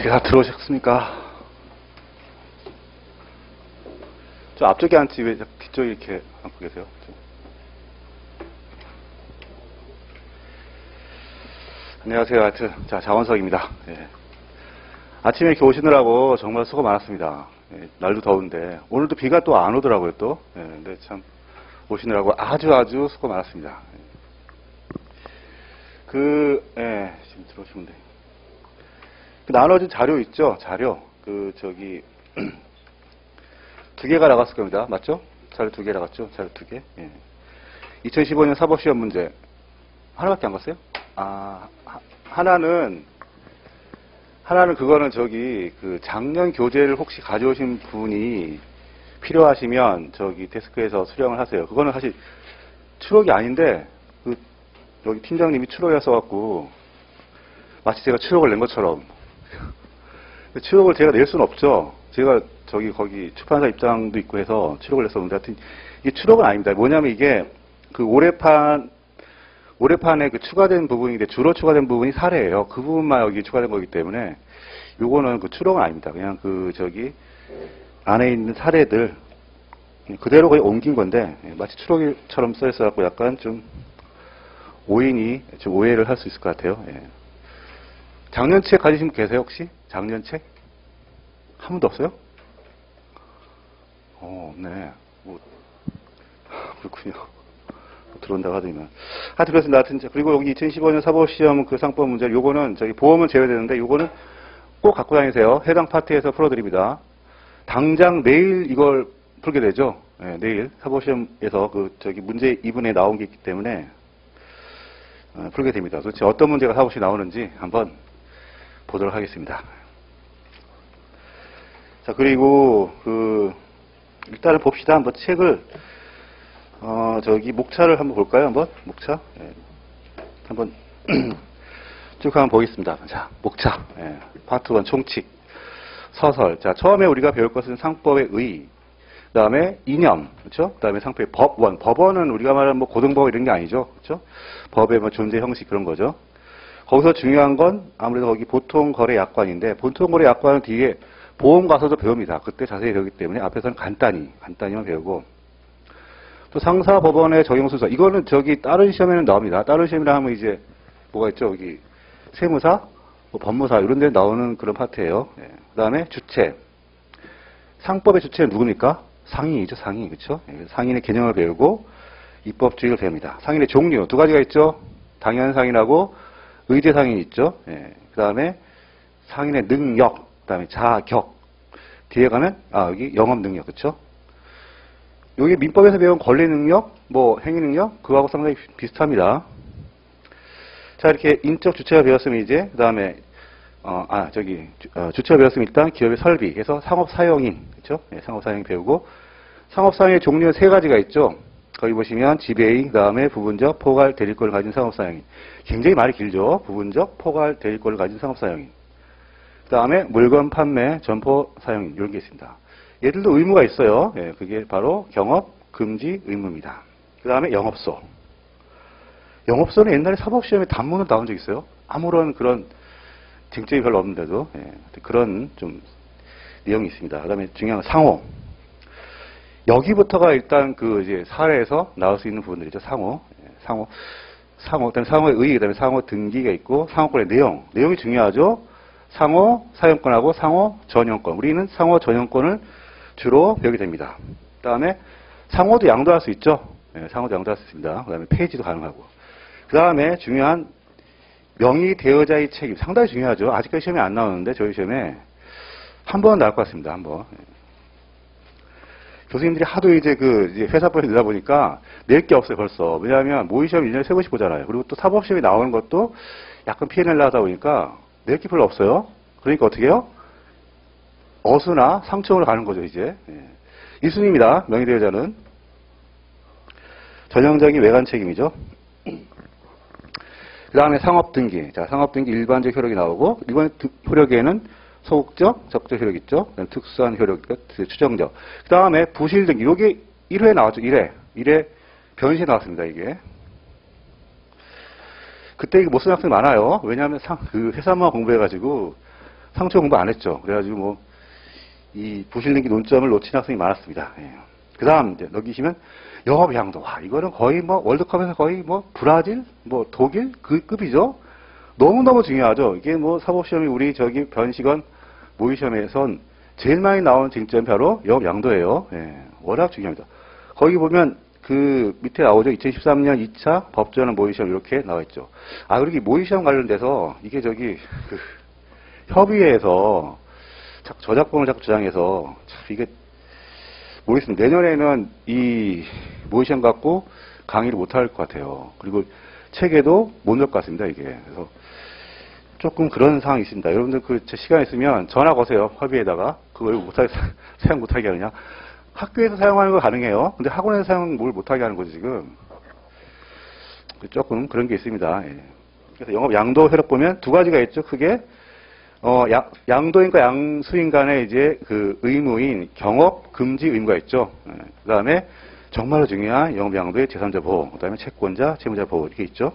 제가 들어오셨습니까? 저 앞쪽에 앉지 왜 뒤쪽에 이렇게 앉고 계세요? 안녕하세요. 하여튼 자 자원석입니다. 예. 아침에 이렇게 오시느라고 정말 수고 많았습니다. 예, 날도 더운데 오늘도 비가 또 안 오더라고요 또. 예, 근데 참 오시느라고 아주 수고 많았습니다. 지금 들어오시면 돼. 그 나눠진 자료 있죠? 자료. 두 개가 나갔을 겁니다. 맞죠? 자료 두 개 나갔죠? 자료 두 개. 예. 2015년 사법시험 문제. 하나밖에 안 갔어요? 하나는 그거는 작년 교재를 혹시 가져오신 분이 필요하시면 데스크에서 수령을 하세요. 그거는 사실 추록이 아닌데, 여기 팀장님이 추록이라 써갖고, 마치 제가 추록을 낸 것처럼. 추록을 제가 낼 수는 없죠. 제가 거기 출판사 입장도 있고 해서 추록을 냈었는데, 하여튼, 이게 추록은 아닙니다. 뭐냐면 이게, 올해판에 추가된 부분인데, 주로 추가된 부분이 사례예요. 그 부분만 여기 추가된 거기 때문에, 요거는 추록은 아닙니다. 그냥 안에 있는 사례들, 그대로 거의 옮긴 건데, 마치 추록처럼 써있어갖고 약간 좀, 오인이 좀 오해를 할 수 있을 것 같아요. 예. 작년 책 가지신 분 계세요, 혹시? 작년 책? 한 분도 없어요? 네. 그렇군요. 들어온다고 하더니만. 하여튼 그렇습니다. 그리고 여기 2015년 사법시험 상법 문제, 요거는 보험은 제외되는데, 요거는 꼭 갖고 다니세요. 해당 파트에서 풀어드립니다. 당장 내일 이걸 풀게 되죠. 네, 내일 사법시험에서 문제 2분에 나온 게 있기 때문에, 풀게 됩니다. 도대체 어떤 문제가 사법시 나오는지 한번 보도록 하겠습니다. 자, 그리고 일단은 봅시다. 한번 책을 목차를 한번 볼까요? 한번 목차. 예. 한번 쭉 한번 보겠습니다. 자, 목차. 예. 파트 1 총칙. 서설. 자, 처음에 우리가 배울 것은 상법의 의. 그다음에 이념, 그렇죠? 그다음에 상법의 법원. 법원은 우리가 말하는 고등법 이런 게 아니죠, 그렇죠? 법의 존재 형식 그런 거죠. 거기서 중요한 건 아무래도 거기 보통거래약관인데, 보통거래약관은 뒤에 보험 가서도 배웁니다. 그때 자세히 배우기 때문에 앞에서는 간단히만 배우고. 또 상사법원의 적용순서. 이거는 다른 시험에는 나옵니다. 다른 시험이라 하면 이제 뭐가 있죠? 여기 세무사, 법무사 이런 데 나오는 그런 파트예요. 예. 그다음에 주체. 상법의 주체는 누굽니까? 상인이죠, 상인. 그렇죠? 상인의 개념을 배우고 입법주의를 배웁니다. 상인의 종류 두 가지가 있죠. 당연상인하고 의제상인이 있죠. 예. 그다음에 상인의 능력, 그다음에 자격. 뒤에 가면 여기 영업능력. 그렇죠? 여기 민법에서 배운 권리능력, 행위능력 그거하고 상당히 비슷합니다. 자, 이렇게 인적 주체가 배웠으면 이제 그다음에 주체가 배웠으면 일단 기업의 설비, 그래서 상업사용인, 그렇죠? 네, 상업사용 배우고, 상업사용의 종류는 세 가지가 있죠. 거기 보시면 지배인, 그다음에 부분적, 포괄, 대리권을 가진 상업사용인. 굉장히 말이 길죠. 부분적, 포괄, 대리권을 가진 상업사용인. 그다음에 물건 판매, 점포 사용인 이런 게 있습니다. 얘들도 의무가 있어요. 예, 그게 바로 경업, 금지, 의무입니다. 그다음에 영업소. 영업소는 옛날에 사법시험에 단문으로 나온 적 있어요. 아무런 그런 쟁점이 별로 없는데도 그런 좀 내용이 있습니다. 그다음에 중요한 상호. 여기부터가 일단 이제 사례에서 나올 수 있는 부분들이죠. 상호, 그다음에 상호의 의, 그다음에 상호 등기가 있고 상호권의 내용이 중요하죠. 상호 사용권하고 상호 전용권. 우리는 상호 전용권을 주로 배우게 됩니다. 그다음에 상호도 양도할 수 있죠. 상호도 양도할 수 있습니다. 그다음에 폐지도 가능하고. 그다음에 중요한 명의 대여자의 책임. 상당히 중요하죠. 아직까지 시험에 안 나오는데 저희 시험에 한 번 나올 것 같습니다. 한 번. 교수님들이 하도 이제 회사법에 넣다 보니까 낼 게 없어요, 벌써. 왜냐하면 모의시험 1년에 3번씩 보잖아요. 그리고 또 사법시험에 나오는 것도 약간 피해내려 하다 보니까 낼 게 별로 없어요. 그러니까 어떻게 해요? 어수나 상청으로 가는 거죠, 이제. 1순위입니다. 명의대여자는. 전형적인 외관 책임이죠. 그 다음에 상업등기. 자, 상업등기 일반적 효력이 나오고, 이번 효력에는 소극적, 적적 효력 있죠. 특수한 효력, 추정적. 그 다음에 부실등기. 요게 1회 나왔죠, 1회 변시에 나왔습니다, 이게. 그때 이거 못 쓰는 학생이 많아요. 왜냐하면 회사만 공부해가지고 상초 공부 안 했죠. 그래가지고 뭐, 이 부실링기 논점을 놓친 학생이 많았습니다. 예. 그 다음, 이제, 넘기시면, 영업 양도. 와, 이거는 거의 뭐, 월드컵에서 거의 뭐, 브라질, 뭐, 독일, 그 급이죠? 너무너무 중요하죠. 이게 뭐, 사법시험이 우리 저기 변시건 모의시험에선 제일 많이 나오는 쟁점이 바로 영업 양도예요. 예. 워낙 중요합니다. 거기 보면, 그 밑에 나오죠. 2013년 2차 법조는 모의시험 이렇게 나와 있죠. 아, 그리고 모의시험 관련돼서 이게 저기 그 협의회에서 저작권을 자꾸 주장해서 참 이게 모르겠습니다. 내년에는 이 모의시험 갖고 강의를 못 할 것 같아요. 그리고 책에도 못 넣을 것 같습니다. 이게. 그래서 조금 그런 상황이 있습니다. 여러분들 그 제 시간 있으면 전화 거세요. 협의회에다가 그걸 못하게 사용 못하게 하느냐. 학교에서 사용하는 거 가능해요. 근데 학원에서 사용 뭘 못하게 하는 거죠, 지금. 조금 그런 게 있습니다. 예. 그래서 영업 양도 효력 보면 두 가지가 있죠, 크게. 양도인과 양수인 간에 이제 그 의무인 경업 금지 의무가 있죠. 예. 그 다음에 정말로 중요한 영업 양도의 제3자 보호, 그 다음에 채권자, 채무자 보호, 이렇게 있죠.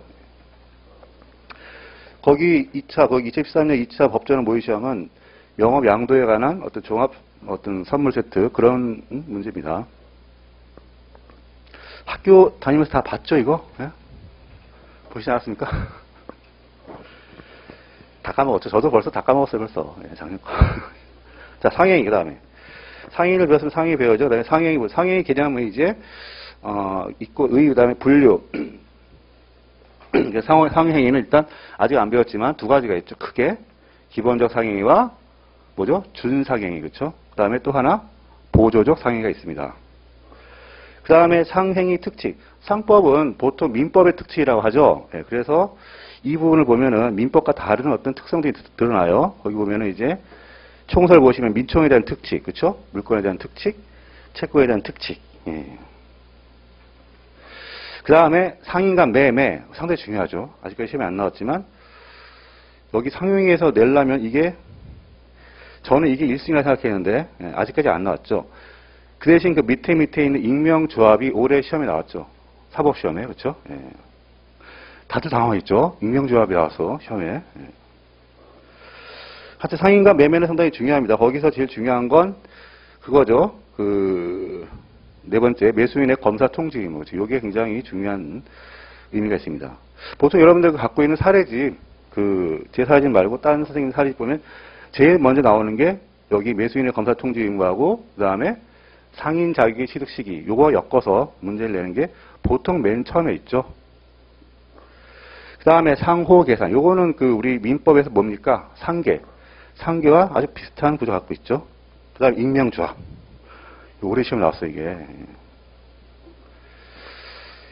거기 2013년 2차 법조는 모의시험은 영업 양도에 관한 어떤 종합 어떤 선물 세트 그런 문제입니다. 학교 다니면서 다 봤죠 이거? 예? 보시지 않았습니까? 다 까먹었죠. 저도 벌써 다 까먹었어요 벌써. 예, 작년 거. 자 상행위 그 다음에 상행위를 배웠으면 상행위 배워죠. 그 다음에 상행위 개념은 이제 있고 의 그 다음에 분류. 상행위는 일단 아직 안 배웠지만 두 가지가 있죠. 크게 기본적 상행위와 뭐죠? 준상행위 그렇죠? 그 다음에 또 하나 보조적 상행위가 있습니다. 그 다음에 상행위 특칙. 상법은 보통 민법의 특칙이라고 하죠. 네, 그래서 이 부분을 보면은 민법과 다른 어떤 특성들이 드러나요. 거기 보면은 이제 총설 보시면 민총에 대한 특칙, 그렇죠? 물권에 대한 특칙, 채권에 대한 특칙. 예. 그 다음에 상인간 매매 상당히 중요하죠. 아직까지 시험에 안 나왔지만 여기 상용위에서 내려면 이게 저는 이게 1순위라 생각했는데 아직까지 안 나왔죠. 그 대신 그 밑에 있는 익명조합이 올해 시험에 나왔죠. 사법시험에 그렇죠. 예. 다들 당황했죠. 익명조합이 나와서 시험에. 예. 하여튼 상인간 매매는 상당히 중요합니다. 거기서 제일 중요한 건 그거죠. 그 네 번째 매수인의 검사 통지 의무. 이게 굉장히 중요한 의미가 있습니다. 보통 여러분들 갖고 있는 사례집 제 사례집 말고 다른 선생님 사례집 보면 제일 먼저 나오는 게 여기 매수인의 검사 통지 의무하고 그 다음에 상인 자격의 취득 시기 요거 엮어서 문제를 내는 게 보통 맨 처음에 있죠. 그 다음에 상호 계산 요거는 그 우리 민법에서 뭡니까? 상계와 아주 비슷한 구조 갖고 있죠. 그 다음에 익명조합 올해 시험 나왔어요 이게.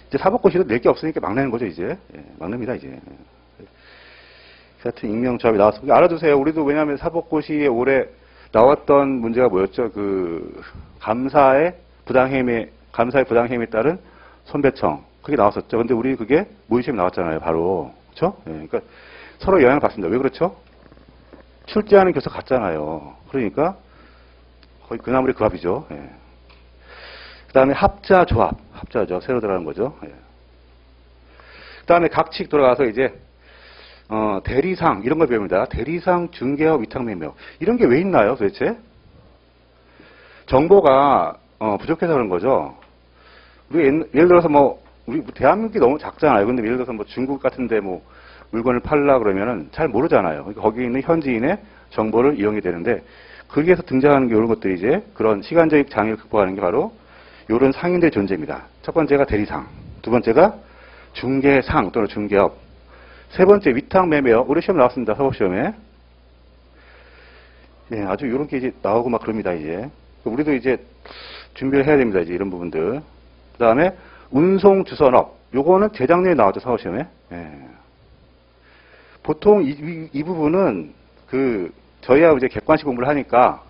이제 사법고시도 낼 게 없으니까 막 내는 거죠 이제. 막 냅니다 이제. 하여튼 익명조합이 나왔습니다. 알아두세요. 우리도 왜냐하면 사법고시에 올해 나왔던 문제가 뭐였죠? 그 감사의 부당행위에 따른 손배청 그게 나왔었죠. 근데 우리 그게 모의시험에 나왔잖아요. 바로 그렇죠? 그러니까 서로 영향을 받습니다. 왜 그렇죠? 출제하는 교사 같잖아요. 그러니까 거의 그 나물이 그 밥이죠. 그 다음에 합자죠. 새로 들어가는 거죠. 그 다음에 각칙 돌아가서 이제 대리상 이런 걸 배웁니다. 대리상 중개업 위탁매매업 이런 게 왜 있나요 도대체? 정보가 부족해서 그런 거죠. 우리 예를 들어서 뭐 우리 대한민국이 너무 작잖아요. 근데 예를 들어서 뭐 중국 같은데 뭐 물건을 팔라 그러면은 잘 모르잖아요. 그러니까 거기 있는 현지인의 정보를 이용이 되는데 거기에서 등장하는 게 이런 것들이 이제 그런 시간적 장애를 극복하는 게 바로 이런 상인들의 존재입니다. 첫 번째가 대리상, 두 번째가 중개상 또는 중개업, 세 번째 위탁매매업. 올해 시험 나왔습니다. 사법시험에. 예, 아주 이런 게 이제 나오고 막 그럽니다. 이제 우리도 이제 준비를 해야 됩니다. 이제 이런 부분들. 그 다음에 운송 주선업. 요거는 재작년에 나왔죠. 사법시험에. 예. 보통 이 부분은 저희하고 이제 객관식 공부를 하니까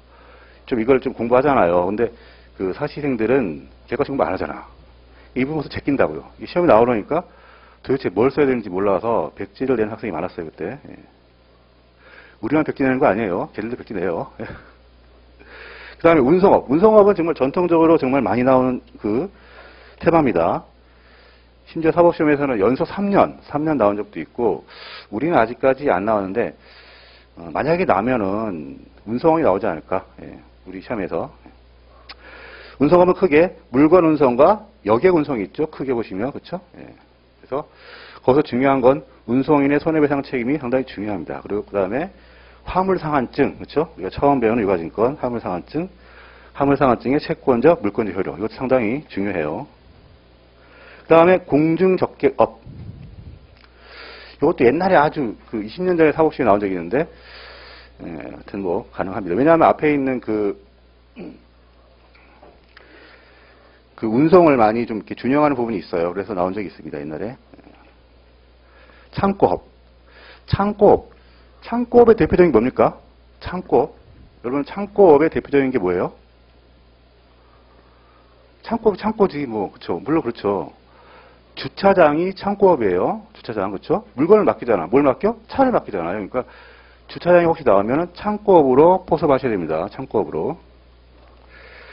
좀 이걸 좀 공부하잖아요. 근데 그 사시생들은 객관식 공부 안 하잖아. 이 부분에서 제낀다고요. 이 시험에 나오려니까 도대체 뭘 써야 되는지 몰라서 백지를 낸 학생이 많았어요, 그때. 예. 우리만 백지 내는 거 아니에요. 걔들도 백지 내요. 그 다음에 운송업. 운송업은 정말 전통적으로 정말 많이 나오는 그 테마입니다. 심지어 사법시험에서는 연속 3년 나온 적도 있고, 우리는 아직까지 안 나왔는데, 만약에 나면은 운송이 나오지 않을까? 예, 우리 시험에서. 운송하면 크게 물건 운송과 여객 운송이 있죠. 크게 보시면. 그렇죠? 예. 그래서 거기서 중요한 건 운송인의 손해배상 책임이 상당히 중요합니다. 그리고 그다음에 화물상한증. 그렇죠? 우리가 처음 배우는 유가증권 화물상한증. 화물상한증의 채권적 물권적 효력. 이것도 상당히 중요해요. 그다음에 공중적객업. 이것도 옛날에 아주 20년 전에 사법시험에 나온 적이 있는데 하여튼 뭐 가능합니다. 왜냐하면 앞에 있는 그 운송을 많이 좀 이렇게 준용하는 부분이 있어요. 그래서 나온 적이 있습니다. 옛날에. 창고업. 창고업의 대표적인 게 뭡니까? 창고업. 여러분 창고업의 대표적인 게 뭐예요? 창고지 뭐. 그렇죠. 물론 그렇죠. 주차장이 창고업이에요. 주차장. 그렇죠? 물건을 맡기잖아. 뭘 맡겨? 차를 맡기잖아요. 그러니까 주차장이 혹시 나오면은 창고업으로 포섭하셔야 됩니다. 창고업으로.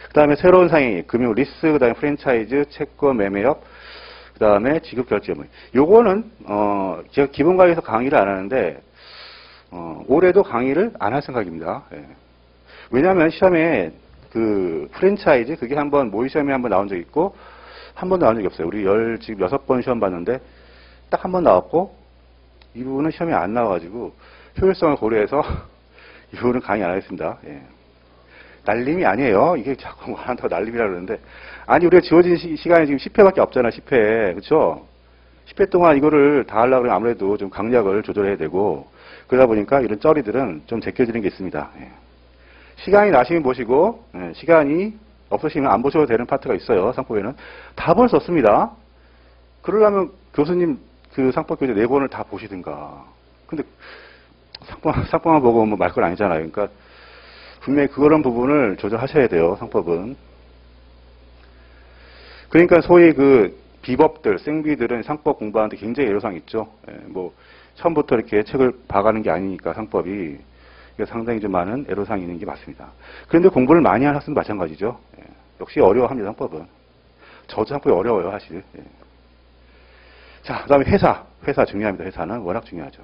그 다음에 새로운 상해, 금융 리스, 그 다음에 프랜차이즈, 채권 매매업, 그 다음에 지급 결제물. 요거는, 제가 기본과에서 강의를 안 하는데, 올해도 강의를 안 할 생각입니다. 예. 왜냐하면 시험에 프랜차이즈, 그게 한번 모의시험에 한번 나온 적이 있고, 한 번 나온 적이 없어요. 우리 지금 6번 시험 봤는데, 딱 한 번 나왔고, 이 부분은 시험에 안 나와가지고, 효율성을 고려해서, 이 부분은 강의 안 하겠습니다. 예. 날림이 아니에요. 이게 자꾸 뭐 한다고 날림이라 그러는데. 아니, 우리가 지워진 시간이 지금 10회밖에 없잖아, 10회. 그쵸? 10회 동안 이거를 다 하려고 하면 아무래도 좀 강약을 조절해야 되고, 그러다 보니까 이런 쩌리들은 좀 제껴지는 게 있습니다. 예. 시간이 나시면 보시고, 예, 시간이 없으시면 안 보셔도 되는 파트가 있어요, 상법에는. 답을 썼습니다. 그러려면 교수님 상법 교재 4권을 다 보시든가. 근데 상법만 보고 뭐 말 건 아니잖아요. 그러니까 분명히 그런 부분을 조절하셔야 돼요, 상법은. 그러니까 소위 비법들, 생비들은 상법 공부하는데 굉장히 애로사항이 있죠. 예, 뭐, 처음부터 이렇게 책을 봐가는 게 아니니까 상법이. 상당히 좀 많은 애로사항이 있는 게 맞습니다. 그런데 공부를 많이 하는 학생도 마찬가지죠. 예, 역시 어려워합니다, 상법은. 저도 상법이 어려워요, 사실. 예. 자, 그 다음에 회사 중요합니다. 회사는 워낙 중요하죠.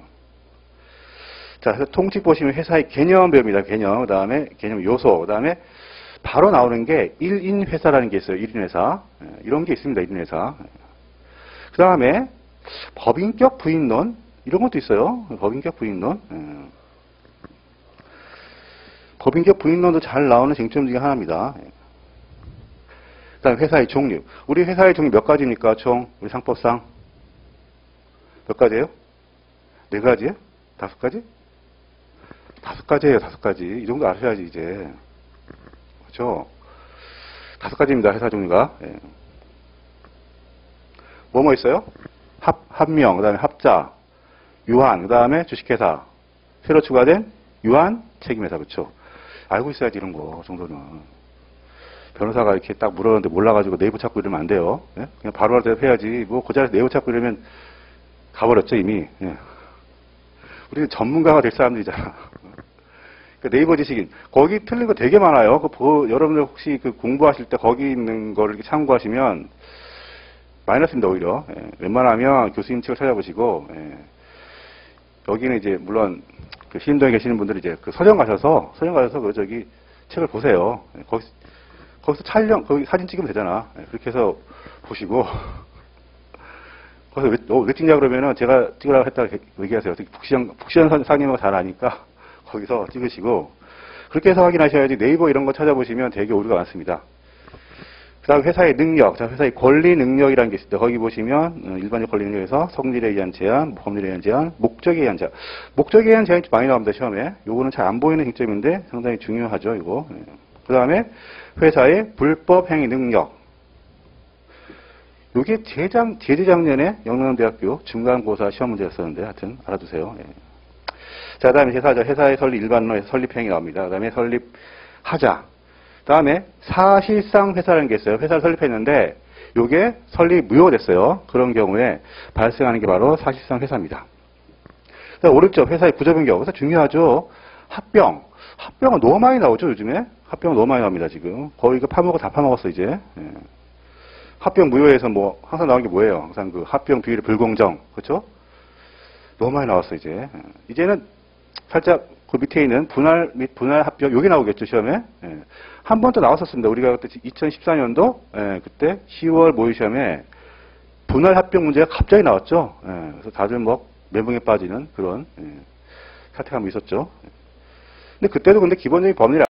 자, 그래서 통칙 보시면 회사의 개념 배웁니다. 개념. 그 다음에 개념 요소. 그 다음에 바로 나오는 게 1인 회사라는 게 있어요. 1인 회사. 이런 게 있습니다. 1인 회사. 그 다음에 법인격 부인론. 이런 것도 있어요. 법인격 부인론. 법인격 부인론도 잘 나오는 쟁점 중에 하나입니다. 그 다음에 회사의 종류. 우리 회사의 종류 몇 가지입니까? 총, 우리 상법상. 몇 가지예요? 4가지예요? 5가지? 5가지예요, 5가지. 이 정도 아셔야지, 이제. 그렇죠? 5가지입니다, 회사 종류가. 예. 뭐 있어요? 합명, 그 다음에 합자, 유한, 그 다음에 주식회사, 새로 추가된 유한 책임회사, 그렇죠? 알고 있어야지, 이런 거 정도는. 변호사가 이렇게 딱 물었는데 몰라가지고 네이버 찾고 이러면 안 돼요. 예? 그냥 바로 대답해야지. 뭐, 그 자리에서 네이버 찾고 이러면 가버렸죠, 이미. 예. 우리는 전문가가 될 사람들이잖아. 네이버 지식인. 거기 틀린 거 되게 많아요. 여러분들 혹시 공부하실 때 거기 있는 거를 이렇게 참고하시면 마이너스입니다, 오히려. 예. 웬만하면 교수님 책을 찾아보시고, 예. 여기는 이제, 물론, 시인동에 계시는 분들이 이제 서점 가셔서 책을 보세요. 예. 거기서 거기 사진 찍으면 되잖아. 예. 그렇게 해서 보시고, 거기서 왜 찍냐 그러면은 제가 찍으라고 했다고 얘기하세요. 북시장 선생님하고 잘 아니까 거기서 찍으시고 그렇게 해서 확인하셔야지 네이버 이런 거 찾아보시면 되게 오류가 많습니다. 그 다음 회사의 능력, 회사의 권리 능력이라는 게 있습니다. 거기 보시면 일반적 권리 능력에서 성질에 의한 제한, 법률에 의한 제한, 목적에 의한 제한. 목적에 의한 제한이 좀 많이 나옵니다, 시험에. 요거는 잘 안 보이는 쟁점인데 상당히 중요하죠, 이거. 그 다음에 회사의 불법 행위 능력. 요게 재작년에 영남대학교 중간고사 시험 문제였었는데, 하여튼, 알아두세요. 예. 자, 그 다음에 회사의 설립 일반론에서 설립행위 나옵니다. 그 다음에 설립하자. 그 다음에 사실상 회사라는 게 있어요. 회사를 설립했는데, 요게 설립 무효됐어요. 그런 경우에 발생하는 게 바로 사실상 회사입니다. 오른쪽, 회사의 구조변경. 그래서 중요하죠. 합병은 너무 많이 나오죠, 요즘에? 합병은 너무 많이 나옵니다, 지금. 거의 다 파먹었어, 이제. 예. 합병 무효에서 항상 나오는 게 뭐예요? 항상 합병 비율의 불공정. 그렇죠? 너무 많이 나왔어, 이제. 이제는 살짝 그 밑에 있는 분할 및 분할 합병, 요게 나오겠죠, 시험에. 예. 한 번 또 나왔었습니다. 우리가 그때 2014년도, 예, 그때 10월 모의 시험에 분할 합병 문제가 갑자기 나왔죠. 예. 그래서 다들 뭐 멘붕에 빠지는 그런, 예, 사태가 있었죠. 근데 그때도 근데 기본적인 법리를